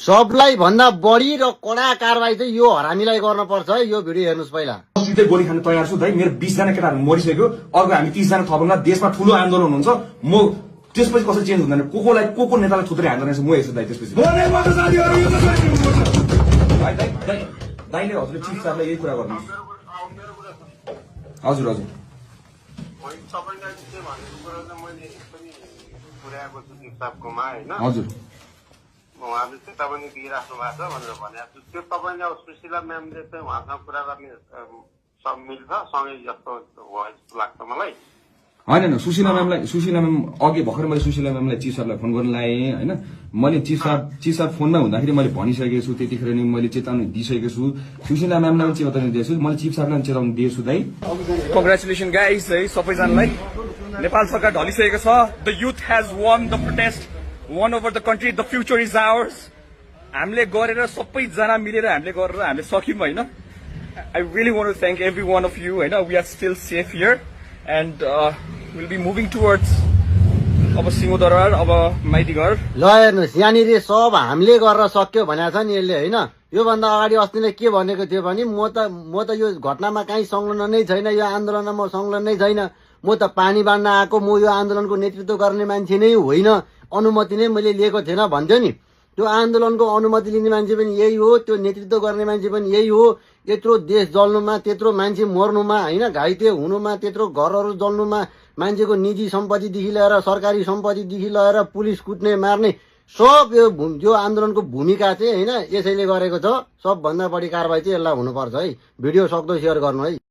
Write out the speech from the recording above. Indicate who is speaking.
Speaker 1: सबलाई भन्दा बढी र कडा कारबाही चाहिँ यो हरामीलाई गर्नुपर्छ है। यो भिडियो हेर्नुस् पहिला।
Speaker 2: सिधै गोली खान तयार छु दाइ। मेरो 20 जना केटाहरु मरिसक्यो, अर्को हामी 30 जना थपौँला। देशमा ठूलो आन्दोलन हुन्छ, म त्यसपछि कसरी चेन्ज हुँदैन, को नेतालाई थुत्रै हान्दैन म हेर्छु दाइ। त्यसपछि दाइले हजुरले चिफ सरलाई यही कुरा गर्नु। हजुर हजुर हजुर
Speaker 3: उहाँले चेतावनी दिइराख्नु भएको छ भनेर भनेको छु। त्यो तपाईँले अब सुशीला म्यामले चाहिँ उहाँसँग कुरा गर्ने सब मिल्छ सँगै जस्तो भयो जस्तो लाग्छ मलाई।
Speaker 2: होइन सुशीला म्याम अघि भर्खर मैले सुशीला म्यामलाई चिफ सरलाई फोन गर्न लाएँ होइन। मैले चिफ सर फोनमा हुँदाखेरि मैले भनिसकेको छु, त्यतिखेर नि मैले चेतावनी दिइसकेको छु। सुशीला म्यामलाई पनि चेतावनी दिएको छु, मैले चिफ सरलाई पनि चेतावनी दिएको छु दाइ।
Speaker 4: कङ्ग्रेचुलेसन गाइज है सबैजनालाई। नेपाल सरकार ढलिसकेको छ। The youth has won the protest, won over the country, the future is ours. हामीले गरेर सबैजना मिलेर हामीले गरेर हामीले सक्यौँ होइन। I really want to thank every one of you होइन। We are still safe here and will be moving towards अब सिंहदरबार, अब माइतीघर।
Speaker 1: ल हेर्नुहोस्, यहाँनिर सब हामीले गरेर सक्यो भनेको छ नि यसले होइन। योभन्दा अगाडि अस्ति नै के भनेको थियो भने म त यो घटनामा काहीँ संलग्न नै छैन, यो आन्दोलनमा म संलग्न नै छैन, म त पानी बाँड्न आएको, म यो आन्दोलनको नेतृत्व गर्ने मान्छे नै होइन, अनुमति नै मैले लिएको थिएन भन्थ्यो नि। त्यो आन्दोलनको अनुमति लिने मान्छे पनि यही हो, त्यो नेतृत्व गर्ने मान्छे पनि यही हो। यत्रो देश जल्नुमा, त्यत्रो मान्छे मर्नुमा होइन, घाइते हुनुमा, त्यत्रो घरहरू जल्नुमा, मान्छेको निजी सम्पत्तिदेखि लिएर सरकारी सम्पत्तिदेखि लिएर पुलिस कुट्ने मार्ने सब यो आन्दोलनको भूमिका चाहिँ होइन यसैले गरेको छ। सबभन्दा बढी कारबाही चाहिँ यसलाई हुनुपर्छ है। भिडियो सक्दो सेयर गर्नु है।